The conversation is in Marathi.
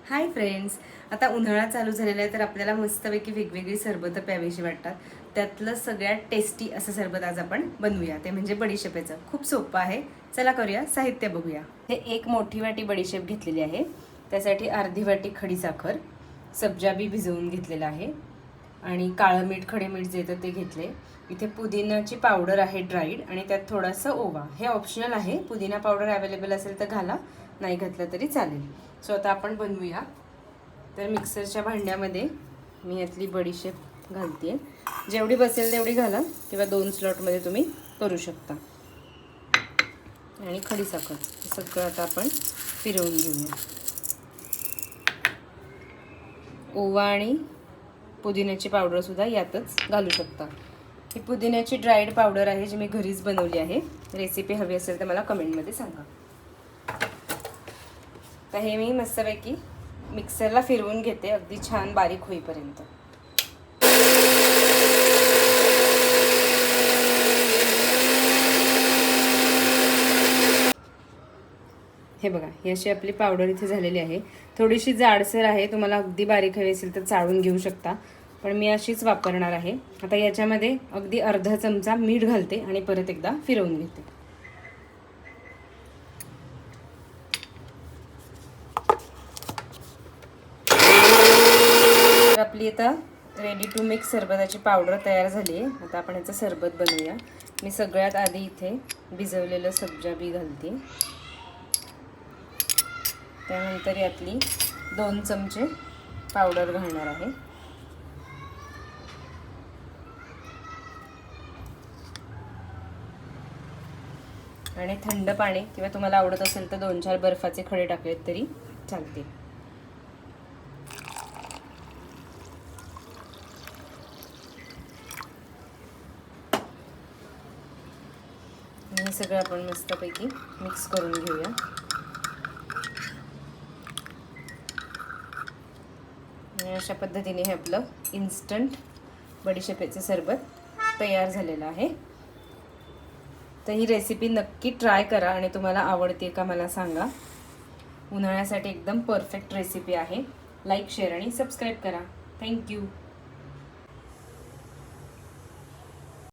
हाय फ्रेंड्स, आता उन्हाळा चालू झालेला आहे तर आपल्याला मस्तपैकी वेगवेगळी सरबतं प्यावीशी वाटतात. त्यातलं सगळ्यात टेस्टी असं सरबत आज आपण बनवूया, ते म्हणजे बडीशेपेचं. खूप सोपं आहे. चला करूया. साहित्य बघूया. हे एक मोठी वाटी बडीशेप घेतलेली आहे. त्यासाठी अर्धी वाटी खडी साखर, सब्जा बी भिजवून घेतलेला आहे आणि काळं मीठ, खडे मीठ जे येतं ते घेतले. इथे पुदिनाची पावडर आहे ड्राईड आणि त्यात थोडासा ओवा. हे ऑप्शनल आहे. पुदिना पावडर अवेलेबल असेल तर घाला, नाही घातलं तरी चालेल. सो आता आपण बनवूया. तर मिक्सरच्या भांड्यामध्ये मी यातली बडीशेप घालते. जेवढी बसेल तेवढी घाला किंवा 2 स्लॉटमध्ये तुम्ही करू शकता. आणि खडी साखर सगळं आता आपण फिरवून घेऊया. ओवा आणि पुदिन्याची पावडरसुद्धा यातच घालू शकता. ही पुदिन्याची ड्राईड पावडर आहे जी मी घरीच बनवली आहे. रेसिपी हवी असेल तर मला कमेंटमध्ये सांगा. तर हे मी मस्तपैकी मिक्सरला फिरवून घेते अगदी छान बारीक होईपर्यंत. हे बघा, ही अशी आपली पावडर इथे झालेली आहे. थोडीशी जाडसर आहे. तुम्हाला अगदी बारीक हवी असेल तर चाळून घेऊ शकता, पण मी अशीच वापरणार आहे. आता याच्यामध्ये अगदी अर्धा चमचा मीठ घालते आणि परत एकदा फिरवून घेते. आपली आता रेडी टू मिक्स सरबताची पावडर तयार झाली आहे. आता आपण याचं सरबत बनवूया. मी सगळ्यात आधी इथे भिजवलेलं सब्जा बी घालते. त्यानंतर यातली 2 चमचे पावडर घालणार आहे. आणि थंड पाणी किंवा तुम्हाला आवडत असेल तर 2-4 बर्फाचे खडे टाकलेत तरी चालते. हे सगळं आपण मस्तपैकी मिक्स करून घेऊया. आणि अशा पद्धतीने हे आपलं इन्स्टंट बडीशेपेचं सरबत तयार झालेलं आहे. तर ही रेसिपी नक्की ट्राय करा आणि तुम्हाला आवडते का मला सांगा. उन्हाळ्यासाठी एकदम परफेक्ट रेसिपी आहे. लाईक, शेअर आणि सबस्क्राईब करा. थँक्यू.